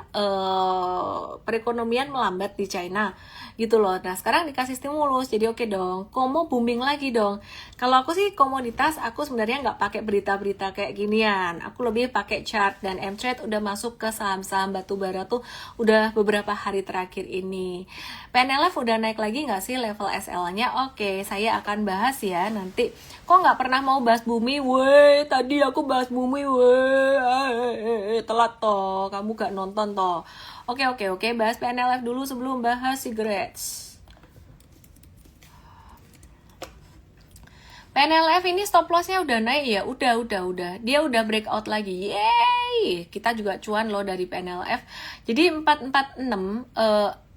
perekonomian melambat di China gitu loh. Nah, sekarang dikasih stimulus, jadi oke dong. Komo booming lagi dong. Kalau aku sih komoditas, aku sebenarnya nggak pakai berita-berita kayak ginian. Aku lebih pakai chart, dan M-Trade udah masuk ke saham-saham batubara tuh udah beberapa hari terakhir ini. PNLF udah naik lagi nggak sih level SL-nya? Oke, saya akan bahas ya nanti. Kok nggak pernah mau bahas bumi? Weh, tadi aku bahas bumi, weh. Telat toh, kamu gak nonton toh. Oke, bahas PNLF dulu sebelum bahas cigarettes. PNLF ini stop lossnya udah naik ya, udah. Dia udah breakout lagi, yeay. Kita juga cuan loh dari PNLF. Jadi 446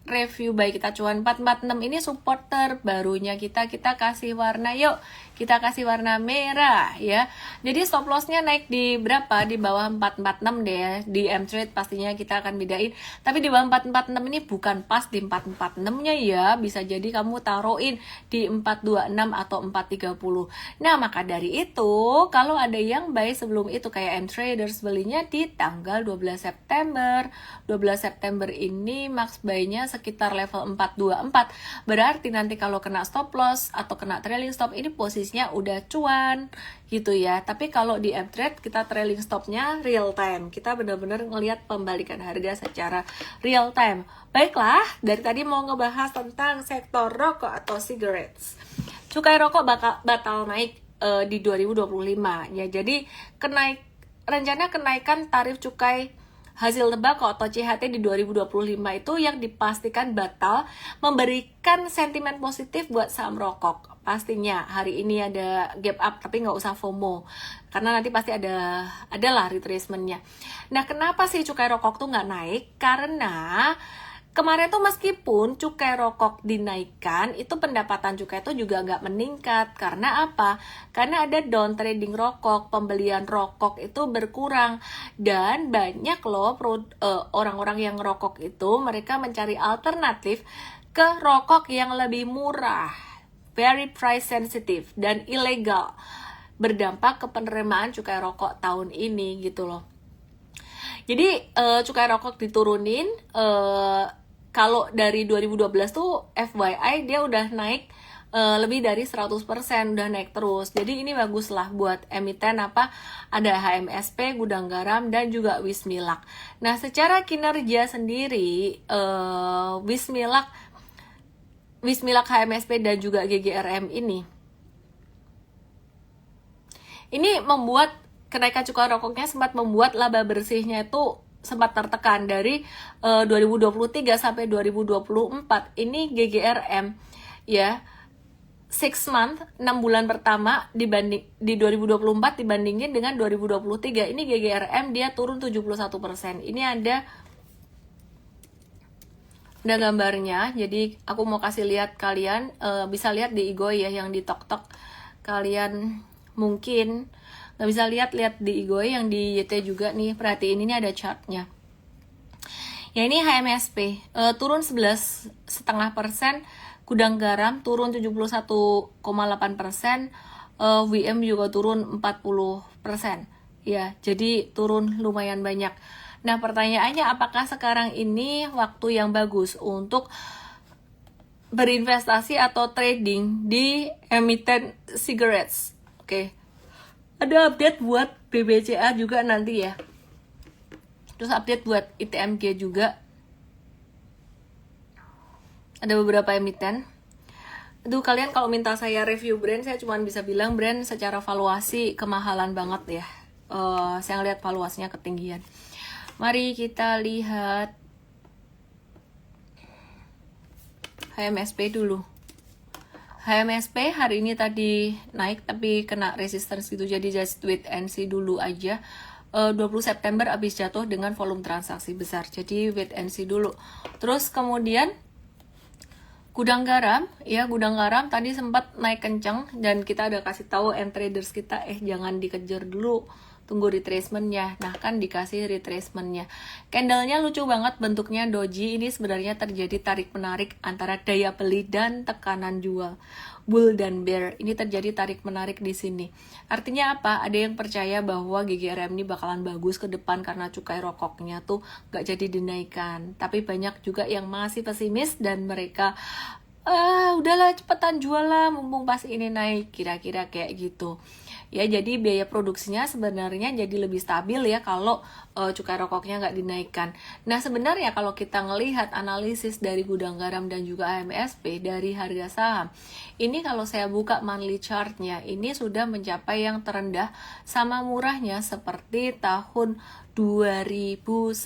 review buy kita cuan 446 ini supporter barunya kita kasih warna yuk. Kita kasih warna merah ya. Jadi stop lossnya naik di berapa? Di bawah 446 deh ya. Di M-Trade pastinya kita akan bedain. Tapi di bawah 446 ini bukan pas di 446-nya ya. Bisa jadi kamu taruhin di 426 atau 430. Nah, maka dari itu, kalau ada yang buy sebelum itu kayak M-Traders belinya di tanggal 12 September. 12 September ini max buy-nya sekitar level 424. Berarti nanti kalau kena stop loss atau kena trailing stop ini posisinya udah cuan gitu ya. Tapi kalau di M-Trade kita trailing stopnya real time. Kita benar-benar ngelihat pembalikan harga secara real time. Baiklah, dari tadi mau ngebahas tentang sektor rokok atau cigarettes. Cukai rokok batal naik di 2025 ya. Jadi rencana kenaikan tarif cukai hasil tembakau atau CHT di 2025 itu yang dipastikan batal, memberikan sentimen positif buat saham rokok. Pastinya hari ini ada gap up, tapi nggak usah FOMO karena nanti pasti adalah retracementnya. Nah, kenapa sih cukai rokok tuh nggak naik? Karena kemarin tuh meskipun cukai rokok dinaikkan, itu pendapatan cukai itu juga nggak meningkat. Karena apa? Karena ada down trading rokok, pembelian rokok itu berkurang. Dan banyak loh orang-orang yang ngerokok itu, mereka mencari alternatif ke rokok yang lebih murah, very price sensitive, dan ilegal. Berdampak ke penerimaan cukai rokok tahun ini gitu loh. Jadi cukai rokok diturunin. Kalau dari 2012 tuh FYI dia udah naik lebih dari 100%, udah naik terus. Jadi ini bagus lah buat emiten apa, ada HMSP, Gudang Garam, dan juga Wismilak. Nah, secara kinerja sendiri Wismilak, HMSP, dan juga GGRM ini membuat kenaikan cukai rokoknya sempat membuat laba bersihnya itu sempat tertekan dari 2023 sampai 2024. Ini GGRM ya, 6 month, 6 bulan pertama dibanding di 2024 dibandingin dengan 2023. Ini GGRM dia turun 71%. Ini ada gambarnya. Jadi aku mau kasih lihat kalian, bisa lihat di Igoy ya, yang di TokTok kalian mungkin nggak bisa lihat di Igoy, yang di YT juga nih, perhatiin ini ada chartnya ya. Ini HMSP turun 11,5%, Gudang Garam turun 71,8%, WM juga turun 40% ya, jadi turun lumayan banyak. Nah, pertanyaannya apakah sekarang ini waktu yang bagus untuk berinvestasi atau trading di emiten cigarettes? Oke. Ada update buat BBCA juga nanti ya. Terus update buat ITMG juga. Ada beberapa emiten. Aduh, kalian kalau minta saya review brand, saya cuma bisa bilang brand secara valuasi kemahalan banget ya. Saya ngeliat valuasinya ketinggian. Mari kita lihat HMSP dulu. HMSP hari ini tadi naik tapi kena resistance gitu, jadi just wait and see dulu aja. 20 September habis jatuh dengan volume transaksi besar, jadi wait and see dulu. Terus kemudian Gudang Garam ya, Gudang Garam tadi sempat naik kenceng dan kita ada kasih tahu traders kita jangan dikejar dulu, tunggu retracementnya. Nah, kan dikasih retracementnya. Candlenya lucu banget bentuknya doji. Ini sebenarnya terjadi tarik menarik antara daya beli dan tekanan jual, bull dan bear. Ini terjadi tarik menarik di sini. Artinya apa? Ada yang percaya bahwa GGRM ini bakalan bagus ke depan karena cukai rokoknya tuh gak jadi dinaikkan. Tapi banyak juga yang masih pesimis dan mereka udahlah cepetan jual lah mumpung pas ini naik, kira-kira kayak gitu ya. Jadi biaya produksinya sebenarnya jadi lebih stabil ya kalau cukai rokoknya nggak dinaikkan. Nah, sebenarnya kalau kita ngelihat analisis dari Gudang Garam dan juga HMSP dari harga saham ini, kalau saya buka monthly chartnya ini sudah mencapai yang terendah sama murahnya seperti tahun 2009.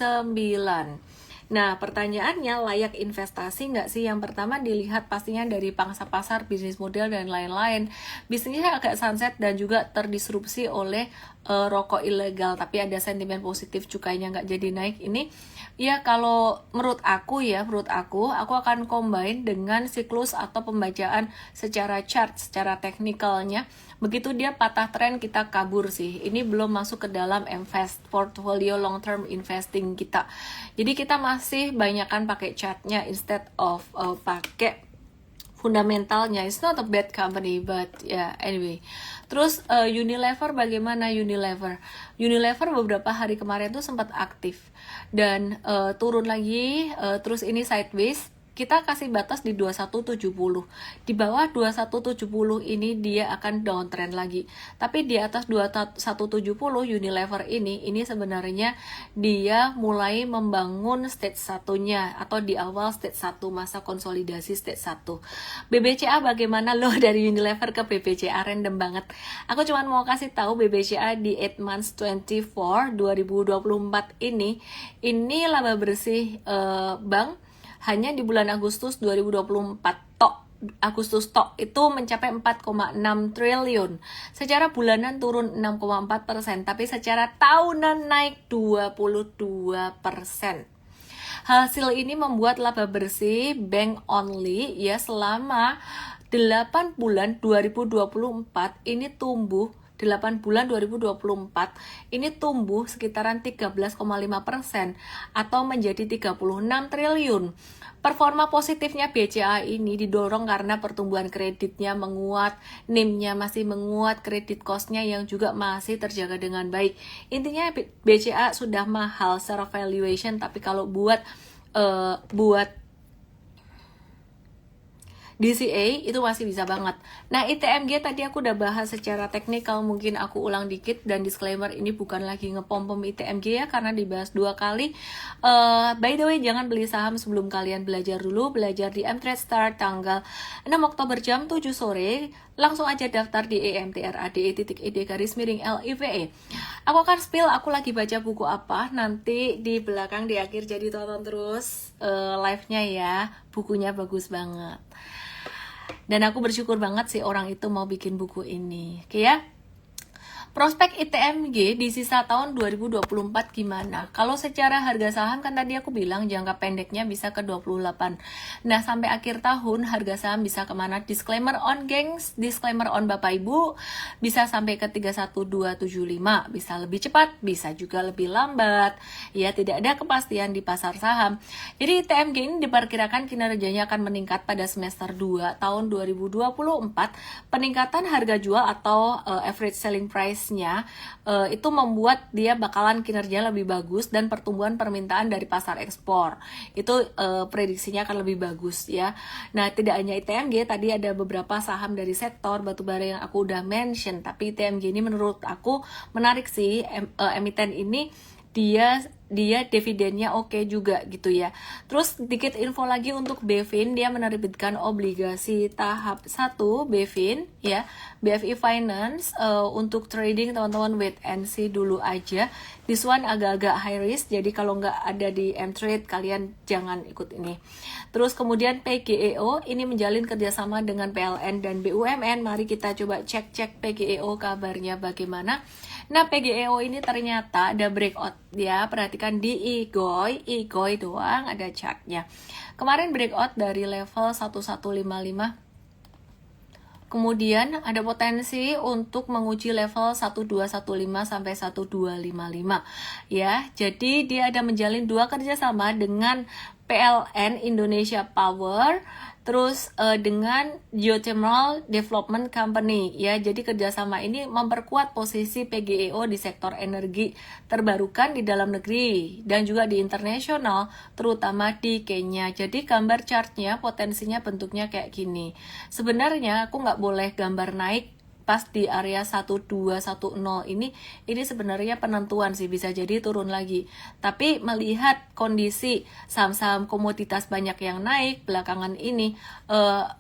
Nah, pertanyaannya layak investasi nggak sih? Yang pertama dilihat pastinya dari pangsa pasar, bisnis model, dan lain-lain. Bisnisnya agak sunset dan juga terdisrupsi oleh rokok ilegal, tapi ada sentimen positif cukainya nggak jadi naik ini. Ya kalau menurut aku aku akan combine dengan siklus atau pembacaan secara chart, secara teknikalnya. Begitu dia patah tren kita kabur sih. Ini belum masuk ke dalam invest portfolio long term investing kita. Jadi kita masih banyakkan pakai chartnya instead of pakai fundamentalnya. It's not a bad company, but yeah, anyway. Terus Unilever bagaimana Unilever? Unilever beberapa hari kemarin tuh sempat aktif dan turun lagi, terus ini sideways. Kita kasih batas di 2170. Di bawah 2170 ini dia akan downtrend lagi. Tapi di atas 2170 Unilever ini sebenarnya dia mulai membangun stage satunya atau di awal stage 1 masa konsolidasi stage 1. BBCA bagaimana loh dari Unilever ke BBCA random banget. Aku cuma mau kasih tahu BBCA di 8 months 24 2024 ini laba bersih bank hanya di bulan Agustus 2024 Agustus itu mencapai 4,6 triliun. Secara bulanan turun 6,4%, tapi secara tahunan naik 22%. Hasil ini membuat laba bersih bank only ya selama 8 bulan 2024 ini tumbuh 8 bulan 2024 ini tumbuh sekitaran 13,5% atau menjadi 36 triliun. Performa positifnya BCA ini didorong karena pertumbuhan kreditnya menguat, NIM-nya masih menguat, kredit cost-nya yang juga masih terjaga dengan baik. Intinya BCA sudah mahal secara valuation, tapi kalau buat DCA itu masih bisa banget. Nah, ITMG tadi aku udah bahas secara teknikal, mungkin aku ulang dikit dan disclaimer ini bukan lagi ngepom-pom ITMG ya karena dibahas 2 kali. By the way, jangan beli saham sebelum kalian belajar dulu, belajar di Mtrade Start tanggal 6 Oktober jam 7 sore. Langsung aja daftar di emtrade.id_live. Aku akan spill aku lagi baca buku apa nanti di belakang di akhir, jadi tonton terus live-nya ya. Bukunya bagus banget. Dan aku bersyukur banget sih orang itu mau bikin buku ini. Oke ya. Prospek ITMG di sisa tahun 2024 gimana? Kalau secara harga saham kan tadi aku bilang jangka pendeknya bisa ke 28. Nah, sampai akhir tahun harga saham bisa kemana? Disclaimer on gengs, disclaimer on Bapak Ibu, bisa sampai ke 31275, bisa lebih cepat, bisa juga lebih lambat. Ya, tidak ada kepastian di pasar saham. Jadi ITMG ini diperkirakan kinerjanya akan meningkat pada semester 2 tahun 2024. Peningkatan harga jual atau average selling price itu membuat dia bakalan kinerja lebih bagus dan pertumbuhan permintaan dari pasar ekspor itu prediksinya akan lebih bagus ya. Nah, tidak hanya ITMG, tadi ada beberapa saham dari sektor batubara yang aku udah mention, tapi ITMG ini menurut aku menarik sih. Emiten ini dia dividennya oke juga gitu ya. Terus sedikit info lagi untuk BFIN, dia menerbitkan obligasi tahap 1 BFIN ya, BFI Finance untuk trading teman-teman wait and see dulu aja. This one agak-agak high risk, jadi kalau nggak ada di Mtrade kalian jangan ikut ini. Terus kemudian PGEO ini menjalin kerjasama dengan PLN dan BUMN. Mari kita coba cek PGEO kabarnya bagaimana. Nah, PGEO ini ternyata ada breakout ya. Perhatikan di IGOI doang ada chartnya. Kemarin breakout dari level 1155. Kemudian ada potensi untuk menguji level 1215 sampai 1255 ya. Jadi dia ada menjalin 2 kerjasama dengan PLN Indonesia Power, terus dengan Geothermal Development Company ya. Jadi kerjasama ini memperkuat posisi PGEO di sektor energi terbarukan di dalam negeri dan juga di internasional, terutama di Kenya. Jadi gambar chartnya potensinya bentuknya kayak gini. Sebenarnya aku nggak boleh gambar naik pas di area 1210 ini sebenarnya penentuan sih, bisa jadi turun lagi. Tapi melihat kondisi saham-saham komoditas banyak yang naik belakangan ini,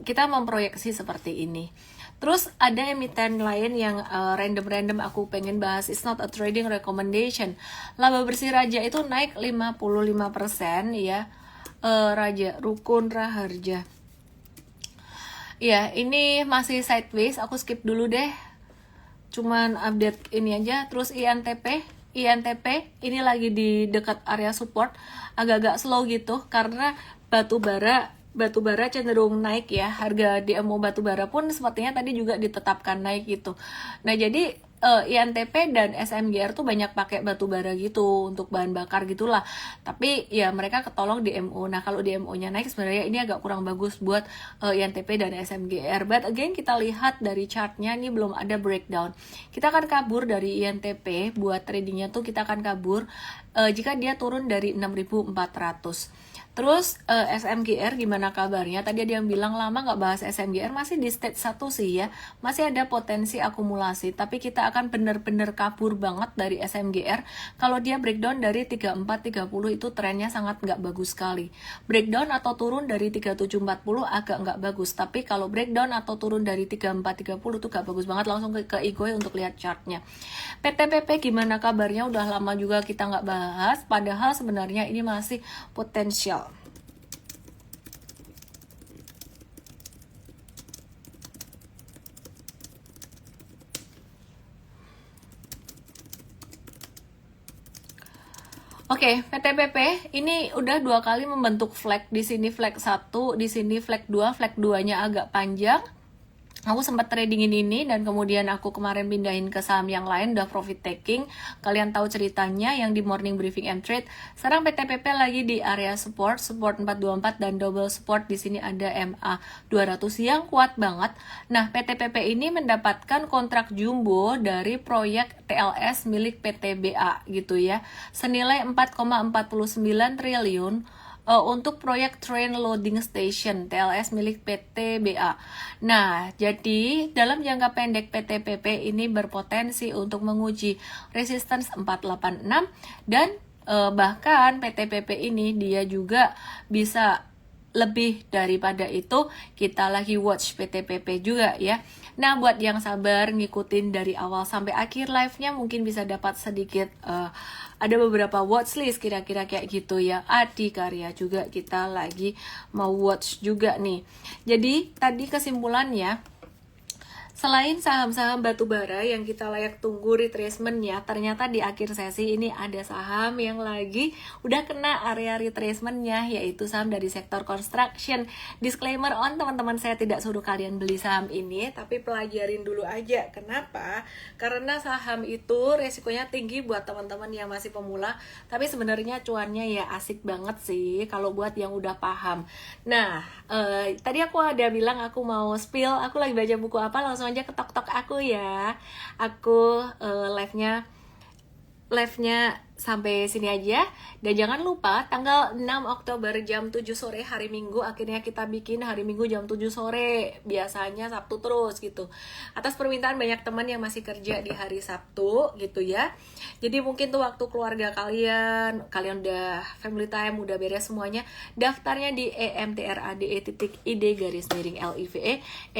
kita memproyeksi seperti ini. Terus ada emiten lain yang random-random aku pengen bahas, it's not a trading recommendation. Laba bersih Raja itu naik 55% ya. Raja, Rukun Raharja. Ya, ini masih sideways, aku skip dulu deh. Cuman update ini aja. Terus INTP ini lagi di dekat area support, agak-agak slow gitu karena batubara cenderung naik ya. Harga DMO batubara pun sepertinya tadi juga ditetapkan naik gitu. Nah, jadi INTP dan SMGR tuh banyak pakai batubara gitu untuk bahan bakar gitulah. Tapi ya mereka ketolong DMO. Nah, kalau DMO-nya naik sebenarnya ini agak kurang bagus buat INTP dan SMGR. But again, kita lihat dari chartnya ini belum ada breakdown. Kita akan kabur dari INTP buat tradingnya tuh, kita akan kabur jika dia turun dari 6.400. Terus SMGR gimana kabarnya? Tadi ada yang bilang lama nggak bahas SMGR, masih di stage 1 sih ya. Masih ada potensi akumulasi, tapi kita akan benar-benar kabur banget dari SMGR. Kalau dia breakdown dari 3430 itu trennya sangat nggak bagus sekali. Breakdown atau turun dari 3740 agak nggak bagus, tapi kalau breakdown atau turun dari 3430 itu nggak bagus banget. Langsung ke Igoy untuk lihat chartnya. PTPP gimana kabarnya? Udah lama juga kita nggak bahas, padahal sebenarnya ini masih potensial. Oke, PTPP ini udah 2 kali membentuk flag. Di sini flag 1, di sini flag 2. Flag 2-nya agak panjang. Aku sempat tradingin ini dan kemudian aku kemarin pindahin ke saham yang lain, udah profit taking. Kalian tahu ceritanya yang di morning briefing M-Trade. Sekarang PTPP lagi di area support 424 dan double support di sini ada MA 200 yang kuat banget. Nah, PTPP ini mendapatkan kontrak jumbo dari proyek TLS milik PTBA gitu ya. Senilai 4,49 triliun untuk proyek Train Loading Station TLS milik PTBA. Nah, jadi dalam jangka pendek PTPP ini berpotensi untuk menguji resistance 486 dan bahkan PTPP ini dia juga bisa lebih daripada itu. Kita lagi watch PTPP juga ya. Nah, buat yang sabar ngikutin dari awal sampai akhir live-nya mungkin bisa dapat sedikit ada beberapa watchlist kira-kira kayak gitu ya. Adikarya juga kita lagi mau watch juga nih. Jadi tadi kesimpulannya, selain saham-saham batubara yang kita layak tunggu retracement-nya, ternyata di akhir sesi ini ada saham yang lagi udah kena area retracement-nya, yaitu saham dari sektor construction. Disclaimer on, teman-teman, saya tidak suruh kalian beli saham ini, tapi pelajarin dulu aja. Kenapa? Karena saham itu resikonya tinggi buat teman-teman yang masih pemula, tapi sebenarnya cuannya ya asik banget sih kalau buat yang udah paham. Nah, tadi aku ada bilang aku mau spill, aku lagi baca buku apa, langsung aja ketok-tok aku ya. Aku live-nya sampai sini aja. Dan jangan lupa tanggal 6 Oktober jam 7 sore hari Minggu, akhirnya kita bikin hari Minggu jam 7 sore. Biasanya Sabtu terus gitu. Atas permintaan banyak teman yang masih kerja di hari Sabtu gitu ya. Jadi mungkin tuh waktu keluarga kalian udah family time, udah beres semuanya, daftarnya di emtrade.id_live,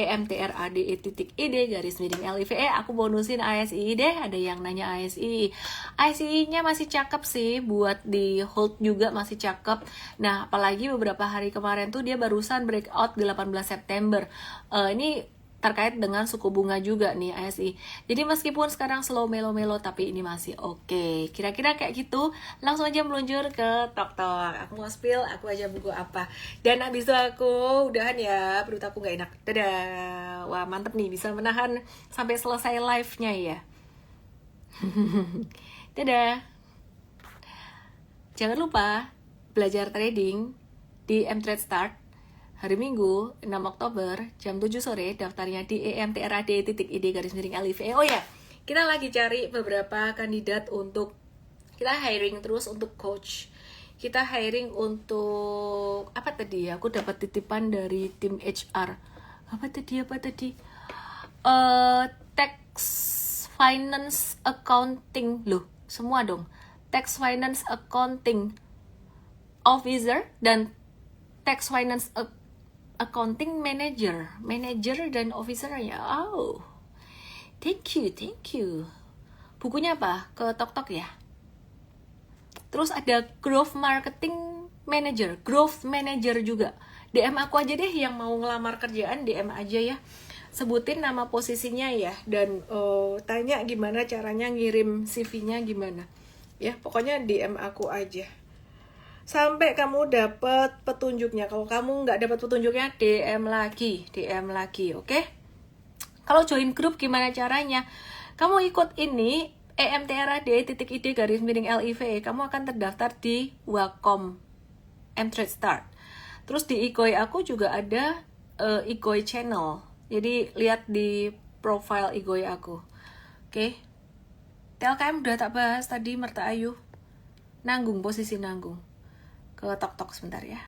emtrade.id_live. Aku bonusin ASI deh. Ada yang nanya ASI-nya masih cakep sih, buat di hold juga masih cakep. Nah, apalagi beberapa hari kemarin tuh dia barusan breakout di 18 September. Ini terkait dengan suku bunga juga nih ASI. Jadi meskipun sekarang slow melo-melo, tapi ini masih oke. Kira-kira kayak gitu. Langsung aja meluncur ke tok-tok. Aku mau spill, aku aja buku apa. Dan abis itu aku udahan ya, perut aku gak enak. Dadah. Wah, mantep nih, bisa menahan sampai selesai live-nya ya. Dadah. Jangan lupa belajar trading di M-Trade Start hari Minggu 6 Oktober jam 7 sore. Daftarnya di emtrade.id_live. Oh ya, kita lagi cari beberapa kandidat untuk, kita hiring terus untuk coach. Kita hiring untuk apa tadi ya? Aku dapat titipan dari tim HR. Apa tadi? Tax finance accounting loh, semua dong. Tax finance accounting officer dan tax finance accounting manager dan officernya. Oh, thank you. Bukunya apa? Ke Tok ya. Terus ada growth manager juga. DM aku aja deh yang mau ngelamar kerjaan, DM aja ya. Sebutin nama posisinya ya, dan tanya gimana caranya ngirim CV-nya gimana. Ya, pokoknya DM aku aja. Sampai kamu dapat petunjuknya. Kalau kamu nggak dapat petunjuknya, DM lagi, oke? Kalau join grup gimana caranya? Kamu ikut ini EMTRAD.ID_LIVE, kamu akan terdaftar di Wacom M-Trade Start. Terus di Igoi aku juga ada Igoi channel. Jadi lihat di profile Igoi aku. Oke. TLKM udah tak bahas tadi, Merta Ayu. Posisi nanggung. Ke Tok sebentar ya.